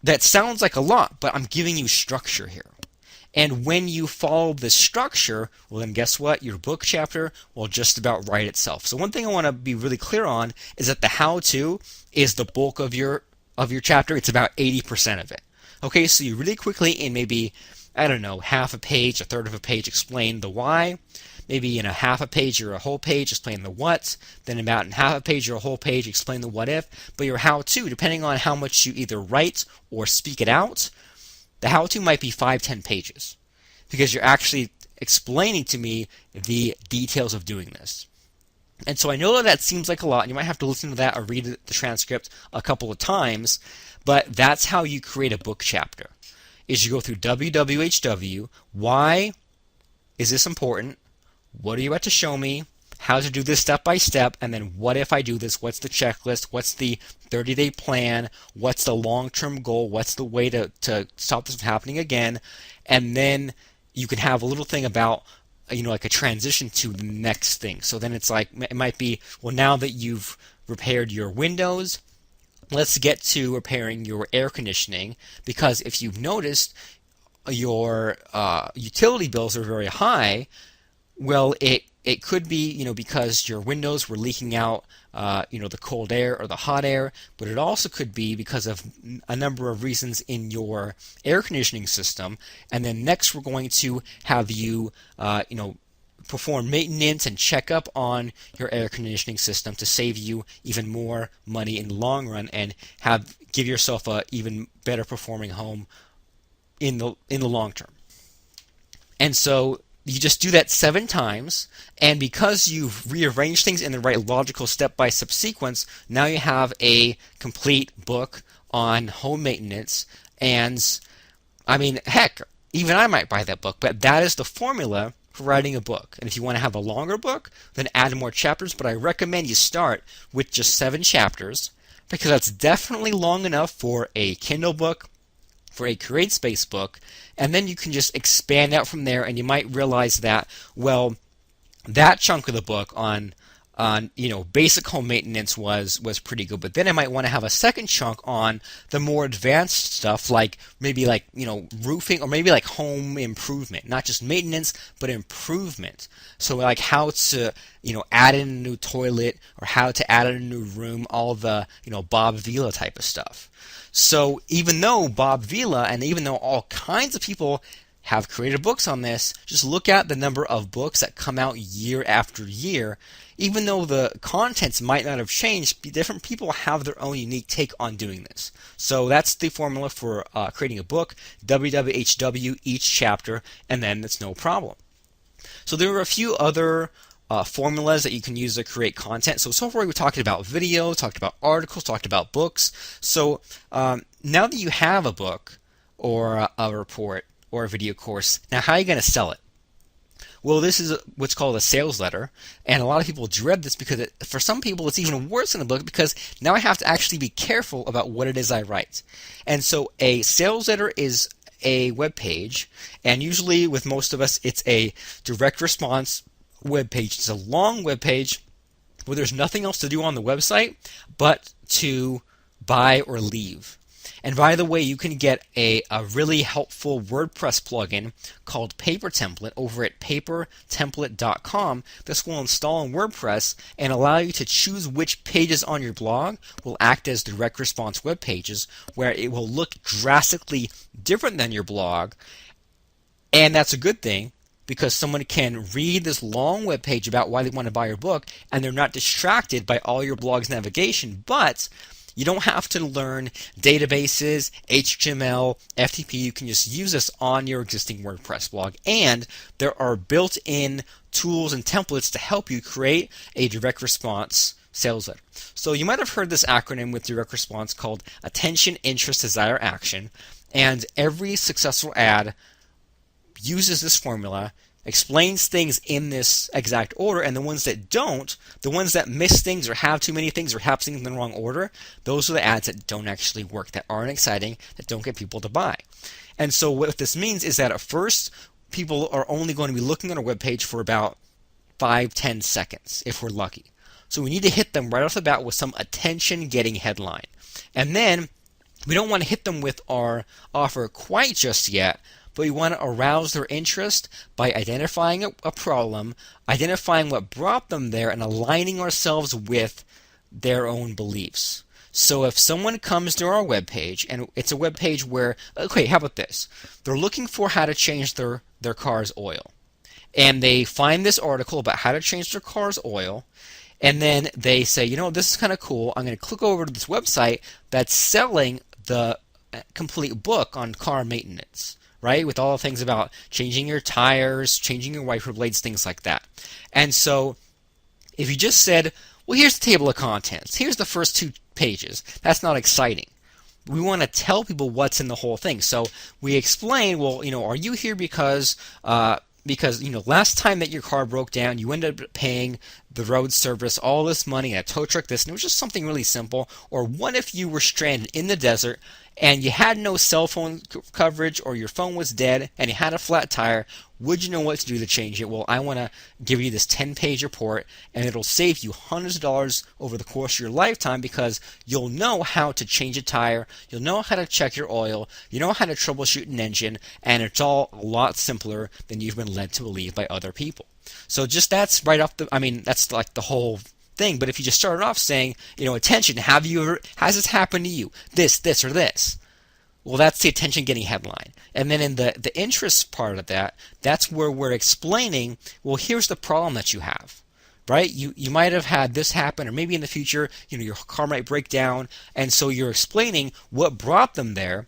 that sounds like a lot, but I'm giving you structure here. And when you follow this structure, well, then guess what? Your book chapter will just about write itself. So one thing I want to be really clear on is that the how-to is the bulk of your chapter. It's about 80% of it. Okay, so you really quickly, in maybe, half a page, a third of a page, explain the why. Maybe in a half a page or a whole page, explain the what. Then about in half a page or a whole page, explain the what if. But your how-to, depending on how much you either write or speak it out, the how-to might be 5-10 pages, because you're actually explaining to me the details of doing this. And so I know that seems like a lot, and you might have to listen to that or read the transcript a couple of times, but that's how you create a book chapter, is you go through WWHW, why is this important, what are you about to show me, how to do this step by step, and then what if I do this, what's the checklist, what's the 30-day plan, what's the long-term goal, what's the way to stop this from happening again, and then you can have a little thing about, like a transition to the next thing. So then it's like, it might be, well, now that you've repaired your windows, let's get to repairing your air conditioning, because if you've noticed your utility bills are very high, well, it it could be, because your windows were leaking out, the cold air or the hot air, but it also could be because of a number of reasons in your air conditioning system. And then next, we're going to have you, perform maintenance and check up on your air conditioning system to save you even more money in the long run and give yourself a even better performing home in the long term. And so you just do that 7 times, and because you've rearranged things in the right logical step-by-step sequence, now you have a complete book on home maintenance. And I mean, heck, even I might buy that book, but that is the formula for writing a book. And if you want to have a longer book, then add more chapters, but I recommend you start with just 7 chapters, because that's definitely long enough for a Kindle book, for a CreateSpace book, and then you can just expand out from there, and you might realize that, well, that chunk of the book on basic home maintenance was pretty good, but then I might want to have a second chunk on the more advanced stuff, like maybe roofing, or maybe like home improvement, not just maintenance but improvement. So like how to add in a new toilet, or how to add in a new room, all the Bob Vila type of stuff. So even though Bob Vila and even though all kinds of people have created books on this, just look at the number of books that come out year after year. Even though the contents might not have changed, different people have their own unique take on doing this. So that's the formula for creating a book: WWHW each chapter, and then it's no problem. So there are a few other formulas that you can use to create content. So far we talked about video, talked about articles, talked about books. So now that you have a book or a report or a video course, now how are you going to sell it? Well, this is what's called a sales letter, and a lot of people dread this because for some people it's even worse than a book, because now I have to actually be careful about what it is I write. And so a sales letter is a web page, and usually with most of us it's a direct response web page. It's a long web page where there's nothing else to do on the website but to buy or leave. And by the way, you can get a really helpful WordPress plugin called Paper Template over at papertemplate.com. This will install in WordPress and allow you to choose which pages on your blog will act as direct response web pages, where it will look drastically different than your blog. And that's a good thing, because someone can read this long web page about why they want to buy your book, and they're not distracted by all your blog's navigation. But you don't have to learn databases, HTML, FTP. You can just use this on your existing WordPress blog. And there are built-in tools and templates to help you create a direct response sales letter. So you might have heard this acronym with direct response called Attention, Interest, Desire, Action. And every successful ad uses this formula, explains things in this exact order, and the ones that don't, the ones that miss things or have too many things or have things in the wrong order, those are the ads that don't actually work, that aren't exciting, that don't get people to buy. And so what this means is that at first, people are only going to be looking on a web page for about 5-10 seconds, if we're lucky. So we need to hit them right off the bat with some attention-getting headline. And then we don't want to hit them with our offer quite just yet, but we want to arouse their interest by identifying a problem, identifying what brought them there, and aligning ourselves with their own beliefs. So if someone comes to our webpage, and it's a webpage where, okay, how about this? They're looking for how to change their car's oil. And they find this article about how to change their car's oil, and then they say, this is kind of cool. I'm going to click over to this website that's selling the complete book on car maintenance, right? With all the things about changing your tires, changing your wiper blades, things like that. And so if you just said, well, here's the table of contents, here's the first 2 pages, that's not exciting. We want to tell people what's in the whole thing. So we explain, well, are you here because last time that your car broke down, you ended up paying the road service all this money and a tow truck this, and it was just something really simple. Or what if you were stranded in the desert and you had no cell phone coverage, or your phone was dead and you had a flat tire? Would you know what to do to change it? Well, I want to give you this 10-page report, and it'll save you hundreds of dollars over the course of your lifetime, because you'll know how to change a tire, you'll know how to check your oil, you know how to troubleshoot an engine, and it's all a lot simpler than you've been led to believe by other people. So just that's right off I mean, that's like the whole thing. But if you just started off saying, attention, has this happened to you? This, or this. Well, that's the attention getting headline. And then in the interest part of that, that's where we're explaining, well, here's the problem that you have. Right? You might have had this happen, or maybe in the future, your car might break down, and so you're explaining what brought them there.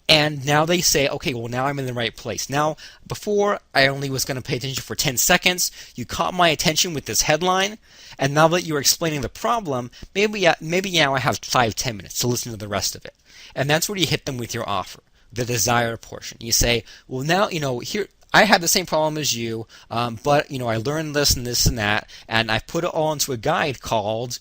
And now they say, okay, well, now I'm in the right place. Now, before I only was going to pay attention for 10 seconds, you caught my attention with this headline, and now that you're explaining the problem, maybe now I have 5-10 minutes to listen to the rest of it. And that's where you hit them with your offer, the desire portion. You say, well, now, here, I had the same problem as you, but, I learned this and this and that, and I put it all into a guide called,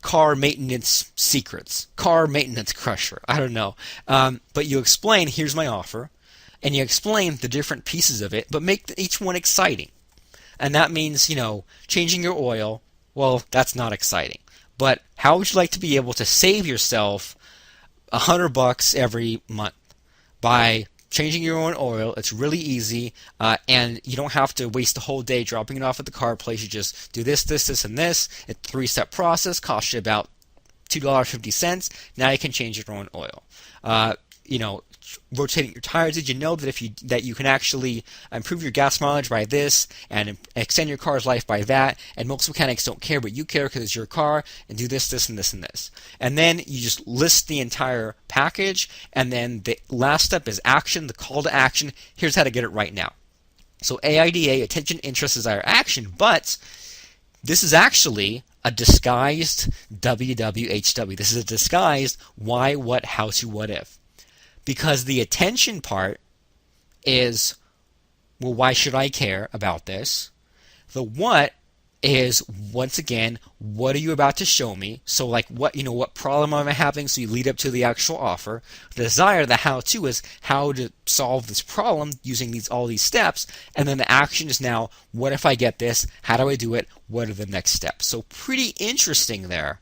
car maintenance secrets, car maintenance crusher. I don't know. But you explain, here's my offer, and you explain the different pieces of it, but make each one exciting. And that means, changing your oil. Well, that's not exciting. But how would you like to be able to save yourself $100 every month by changing your own oil? It's really easy, and you don't have to waste the whole day dropping it off at the car place. You just do this, and this. It's a 3-step process, costs you about $2.50. Now you can change your own oil. Rotating your tires. Did you know that you can actually improve your gas mileage by this and extend your car's life by that? And most mechanics don't care, but you care because it's your car. And do this, and this, and this. And then you just list the entire package. And then the last step is action, the call to action. Here's how to get it right now. So AIDA, attention, interest, desire, action. But this is actually a disguised WWHW. This is a disguised why, what, how to, what if. Because the attention part is, well, why should I care about this? The what is, once again, what are you about to show me? So like what problem am I having? So you lead up to the actual offer. The desire, the how to, is how to solve this problem using all these steps. And then the action is now, what if I get this? How do I do it? What are the next steps? So pretty interesting there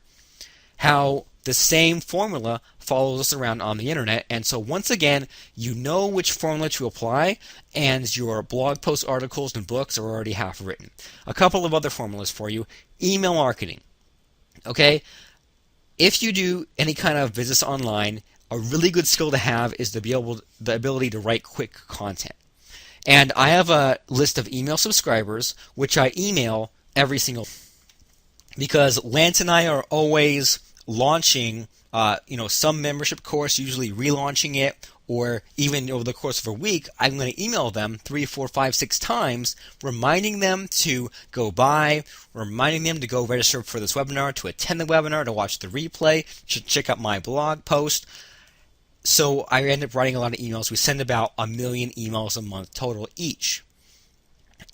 how the same formula follows us around on the internet. And so once again, you know which formula to apply, and your blog post articles and books are already half written. A couple of other formulas for you. Email marketing. Okay? If you do any kind of business online, a really good skill to have is the ability to write quick content. And I have a list of email subscribers, which I email every single, because Lance and I are always launching some membership course, usually relaunching it, or even over the course of a week, I'm going to email them 3, 4, 5, 6 times, reminding them to go buy, reminding them to go register for this webinar, to attend the webinar, to watch the replay, to check out my blog post. So I end up writing a lot of emails. We send about 1 million emails a month total each.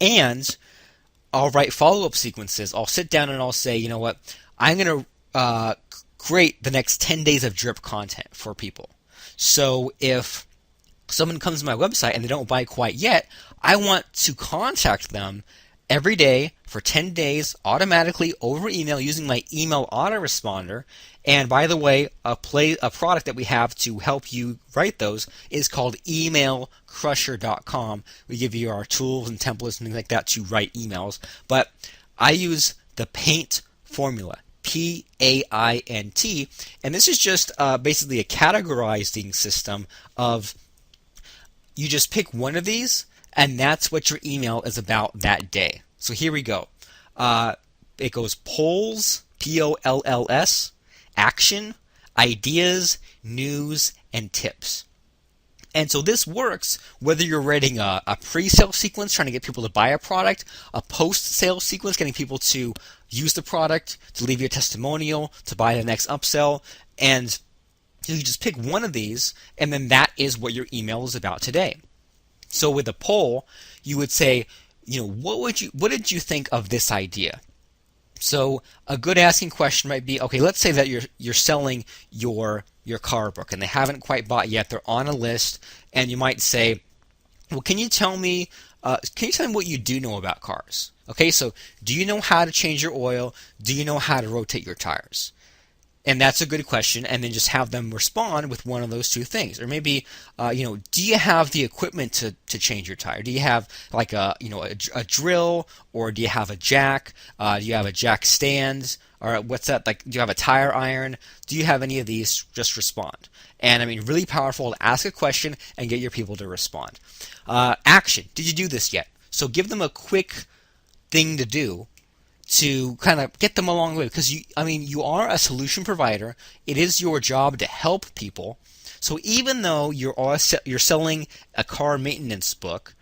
And I'll write follow-up sequences. I'll sit down and I'll say, you know what, I'm going to create the next 10 days of drip content for people. So if someone comes to my website and they don't buy quite yet, I want to contact them every day for 10 days automatically over email using my email autoresponder. And by the way, a product that we have to help you write those is called emailcrusher.com. We give you our tools and templates and things like that to write emails. But I use the PAINT formula. PAINT, and this is just basically a categorizing system of, you just pick one of these, and that's what your email is about that day. So here we go. It goes polls, POLLS, action, ideas, news, and tips. And so this works whether you're writing a pre-sale sequence, trying to get people to buy a product, a post-sale sequence, getting people to use the product, to leave you a testimonial, to buy the next upsell. And you just pick one of these, and then that is what your email is about today. So with a poll, you would say, what did you think of this idea? So a good asking question might be, okay, let's say that you're selling your car book and they haven't quite bought yet. They're on a list, and you might say, well, can you tell me what you do know about cars? Okay, so do you know how to change your oil? Do you know how to rotate your tires? And that's a good question, and then just have them respond with one of those two things. Or maybe, do you have the equipment to change your tire? Do you have like a drill, or do you have a jack? Do you have a jack stand? Or what's that? Like, do you have a tire iron? Do you have any of these? Just respond. And I mean, really powerful to ask a question and get your people to respond. Action. Did you do this yet? So give them a quick thing to do to kind of get them along the way, because you are a solution provider. It is your job to help people. So even though you're selling a car maintenance book,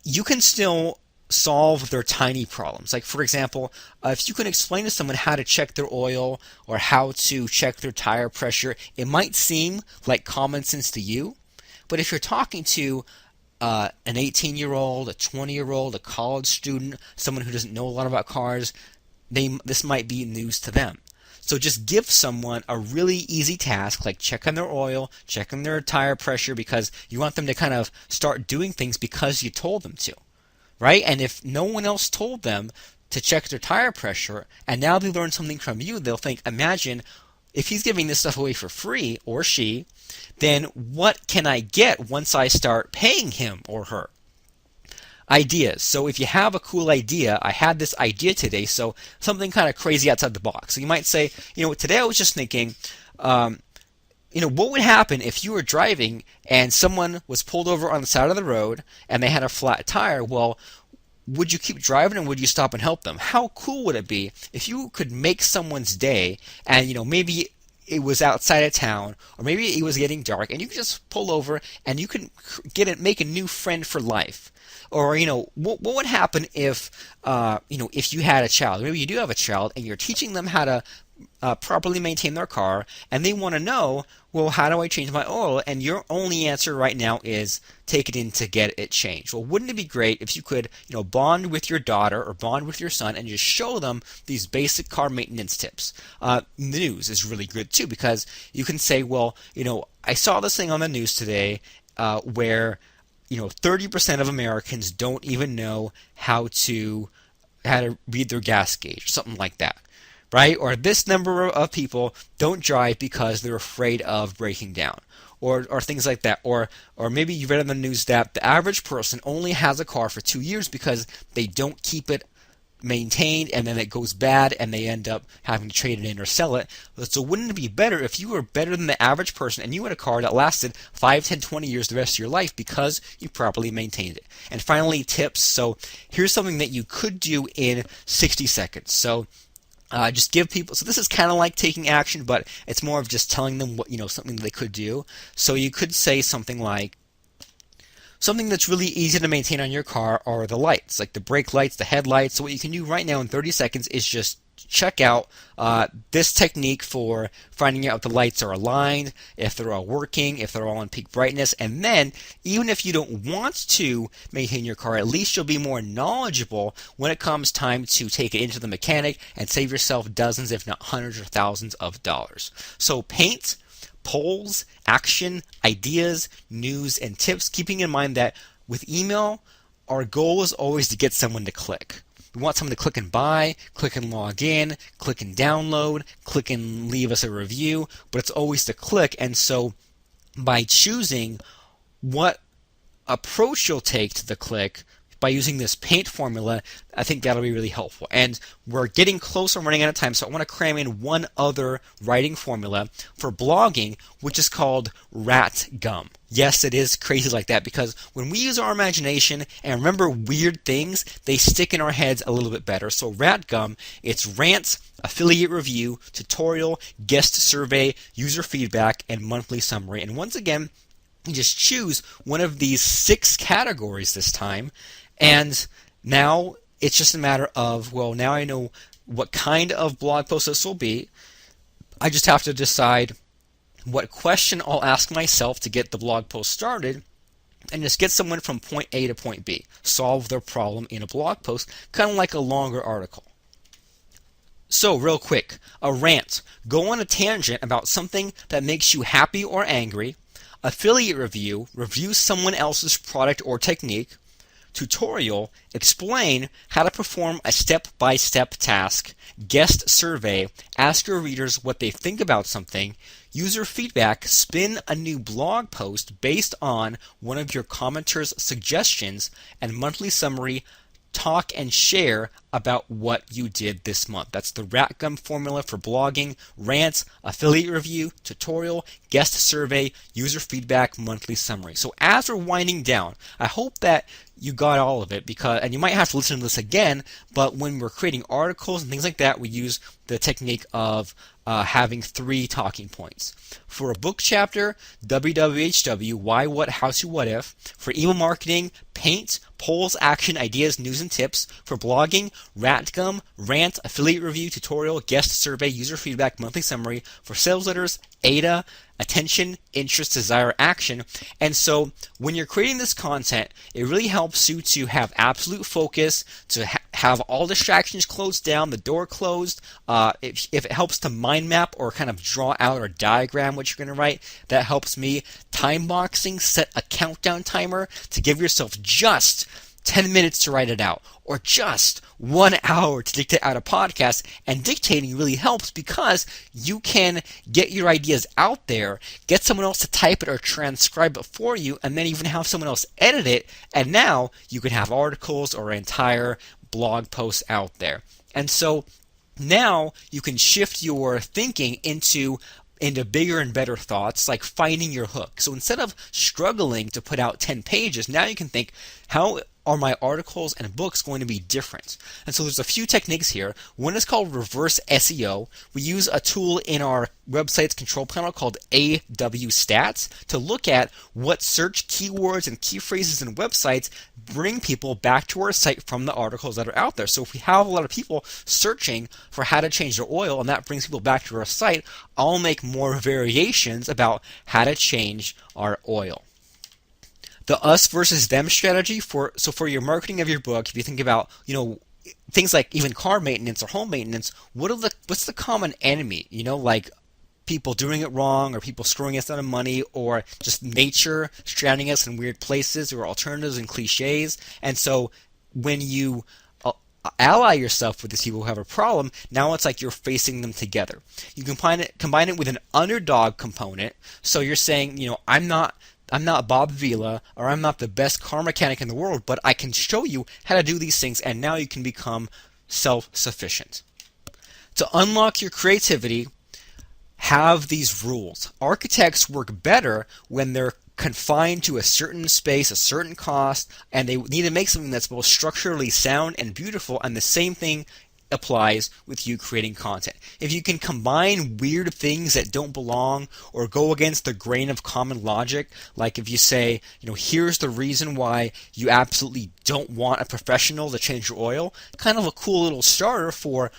you can still solve their tiny problems. Like, for example, if you can explain to someone how to check their oil or how to check their tire pressure, it might seem like common sense to you, but if you're talking to an 18-year-old, a 20-year-old, a college student, someone who doesn't know a lot about cars, this might be news to them. So just give someone a really easy task, like checking their oil, checking their tire pressure, because you want them to kind of start doing things because you told them to, right? And if no one else told them to check their tire pressure, and now they learn something from you, they'll think, imagine if he's giving this stuff away for free, or she, then what can I get once I start paying him or her? Ideas. So if you have a cool idea, I had this idea today, so something kind of crazy outside the box. So you might say, today I was just thinking, what would happen if you were driving and someone was pulled over on the side of the road and they had a flat tire? Well, would you keep driving, or would you stop and help them? How cool would it be if you could make someone's day, and maybe it was outside of town, or maybe it was getting dark, and you could just pull over and you can make a new friend for life? Or what would happen if if you had a child? Maybe you do have a child and you're teaching them how to properly maintain their car, and they want to know, well, how do I change my oil? And your only answer right now is take it in to get it changed. Well, wouldn't it be great if you could, bond with your daughter or bond with your son and just show them these basic car maintenance tips? News is really good too, because you can say, well, I saw this thing on the news today where 30% of Americans don't even know how to read their gas gauge, or something like that. Right? Or this number of people don't drive because they're afraid of breaking down, or things like that. Or maybe you read on the news that the average person only has a car for 2 years because they don't keep it maintained, and then it goes bad and they end up having to trade it in or sell it. So wouldn't it be better if you were better than the average person and you had a car that lasted 5, 10, 20 years the rest of your life because you properly maintained it? And finally, tips. So here's something that you could do in 60 seconds. So just give people, so this is kind of like taking action, but it's more of just telling them what, something that they could do. So you could say something like, something that's really easy to maintain on your car are the lights, like the brake lights, the headlights. So what you can do right now in 30 seconds is just check out this technique for finding out if the lights are aligned, if they're all working, if they're all on peak brightness. And then, even if you don't want to maintain your car, at least you'll be more knowledgeable when it comes time to take it into the mechanic and save yourself dozens, if not hundreds or thousands of dollars. So paint, polls, action, ideas, news, and tips, keeping in mind that with email, our goal is always to get someone to click. We want someone to click and buy, click and log in, click and download, click and leave us a review, but it's always to click. And so by choosing what approach you'll take to the click, by using this paint formula, I think that'll be really helpful. And we're getting close, I'm running out of time, so I want to cram in one other writing formula for blogging, which is called rat gum. Yes, it is crazy like that, because when we use our imagination and remember weird things, they stick in our heads a little bit better. So rat gum, it's rants, affiliate review, tutorial, guest survey, user feedback, and monthly summary. And once again, you just choose one of these 6 categories this time. And now it's just a matter of, well, now I know what kind of blog post this will be. I just have to decide what question I'll ask myself to get the blog post started, and just get someone from point A to point B. Solve their problem in a blog post, kind of like a longer article. So, real quick, a rant. Go on a tangent about something that makes you happy or angry. Affiliate review. Review someone else's product or technique. tutorial explain how to perform a step-by-step task, guest survey, ask your readers what they think about something, user feedback, spin a new blog post based on one of your commenters' suggestions, and monthly summary, talk and share about what you did this month. That's the RATGum formula for blogging: rant, affiliate review, tutorial, guest survey, user feedback, monthly summary. So as we're winding down, I hope that you got all of it, and you might have to listen to this again, but when we're creating articles and things like that, we use the technique of having 3 talking points. For a book chapter, WWHW, why, what, how to, what if. For email marketing, paint, polls, action, ideas, news, and tips. For blogging, RATGum, rant, affiliate review, tutorial, guest survey, user feedback, monthly summary. For sales letters, ADA, attention, interest, desire, action. And so when you're creating this content, it really helps you to have absolute focus, to have all distractions closed down, the door closed. If it helps to mind map or kind of draw out or diagram what you're going to write, that helps me. Time boxing, set a countdown timer to give yourself just 10 minutes to write it out, or just 1 hour to dictate out a podcast. And dictating really helps because you can get your ideas out there, get someone else to type it or transcribe it for you, and then even have someone else edit it, and now you can have articles or entire blog posts out there. And so now you can shift your thinking into bigger and better thoughts, like finding your hook. So instead of struggling to put out 10 pages, now you can think, how are my articles and books going to be different? And so there's a few techniques here. One is called reverse SEO. We use a tool in our website's control panel called AW Stats to look at what search keywords and key phrases in websites bring people back to our site from the articles that are out there. So if we have a lot of people searching for how to change their oil and that brings people back to our site, I'll make more variations about how to change our oil. The us versus them strategy for your marketing of your book, if you think about, things like even car maintenance or home maintenance, what's the common enemy? Like people doing it wrong, or people screwing us out of money, or just nature stranding us in weird places, or alternatives and cliches. And so when you ally yourself with these people who have a problem, now it's like you're facing them together. You combine it with an underdog component. So you're saying, I'm not Bob Vila, or I'm not the best car mechanic in the world, but I can show you how to do these things, and now you can become self-sufficient. To unlock your creativity, have these rules. Architects work better when they're confined to a certain space, a certain cost, and they need to make something that's both structurally sound and beautiful, and the same thing applies with you creating content. If you can combine weird things that don't belong or go against the grain of common logic, like if you say, here's the reason why you absolutely don't want a professional to change your oil, kind of a cool little starter for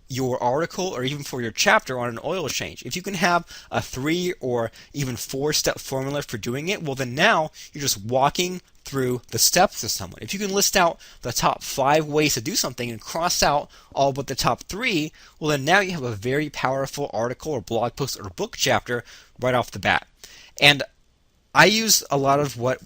your article or even for your chapter on an oil change. If you can have a 3 or even 4-step formula for doing it, well then now you're just walking through the steps to someone. If you can list out the top 5 ways to do something and cross out all but the top 3, well then now you have a very powerful article or blog post or book chapter right off the bat. And I use a lot of what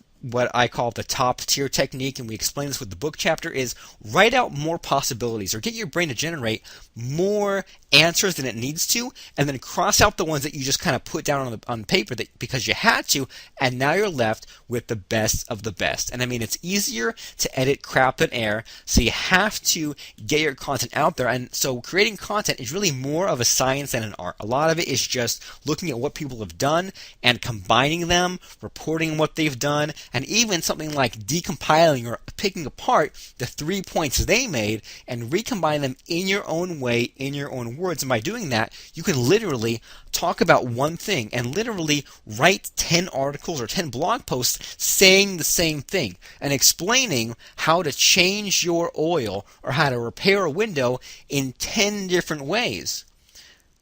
I call the top tier technique, and we explain this with the book chapter, is write out more possibilities or get your brain to generate more answers than it needs to, and then cross out the ones that you just kind of put down on paper because you had to, and now you're left with the best of the best. And I mean, it's easier to edit crap than air, so you have to get your content out there. And so creating content is really more of a science than an art. A lot of it is just looking at what people have done and combining them, reporting what they've done, and even something like decompiling or picking apart the 3 points they made and recombine them in your own way, in your own words. And by doing that, you can literally talk about one thing and literally write 10 articles or 10 blog posts saying the same thing and explaining how to change your oil or how to repair a window in 10 different ways.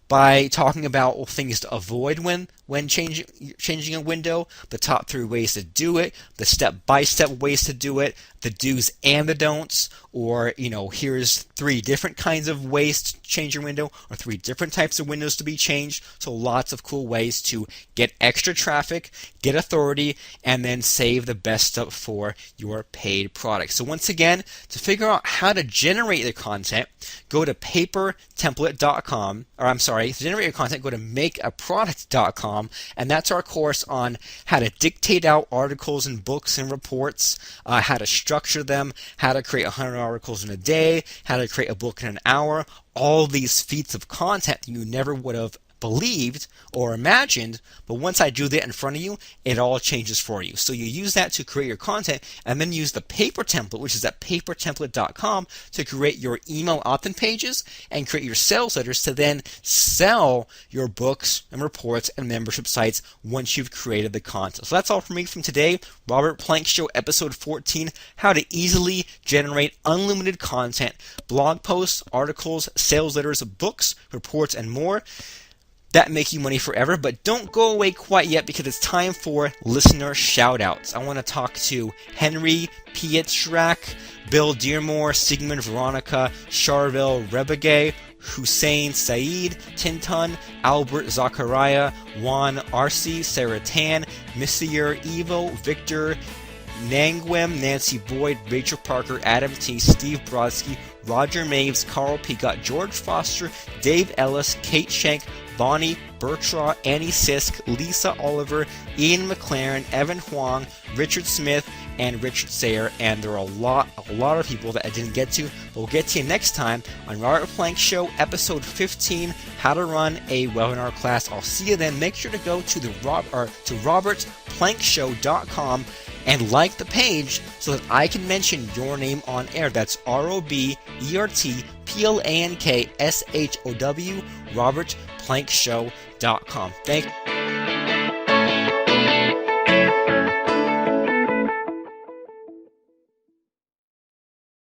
By talking about things to avoid when when changing a window, the top 3 ways to do it, the step-by-step ways to do it, the do's and the don'ts, or here's 3 different kinds of ways to change your window, or 3 different types of windows to be changed. So lots of cool ways to get extra traffic, get authority, and then save the best stuff for your paid product. So once again, to figure out how to generate the content, go to papertemplate.com, to generate your content, go to makeaproduct.com, and that's our course on how to dictate out articles and books and reports, how to structure them, how to create 100 articles in a day, how to create a book in an hour, all these feats of content that you never would have believed or imagined, but once I do that in front of you, it all changes for you. So you use that to create your content, and then use the paper template, which is at papertemplate.com, to create your email opt-in pages and create your sales letters to then sell your books and reports and membership sites once you've created the content. So that's all from me from today. Robert Plank Show, episode 14, how to easily generate unlimited content, blog posts, articles, sales letters, books, reports, and more that make you money forever. But don't go away quite yet, because it's time for listener shoutouts. I want to talk to Henry Pietrzak, Bill Dearmore, Sigmund Veronica, Charvel Rebegay, Hussein Saeed, Tinton, Albert Zachariah, Juan Arce, Sarah Tan, Monsieur Evo, Victor Nangwem, Nancy Boyd, Rachel Parker, Adam T, Steve Brodsky, Roger Maves, Carl Pigot, George Foster, Dave Ellis, Kate Shank, Bonnie Bertraw, Annie Sisk, Lisa Oliver, Ian McLaren, Evan Huang, Richard Smith, and Richard Sayer. And there are a lot of people that I didn't get to, but we'll get to you next time on Robert Plank Show, episode 15, how to run a webinar class. I'll see you then. Make sure to go to robertplankshow.com and like the page so that I can mention your name on air. That's ROBERTPLANKSHOW, robertplankshow.com. Thank you.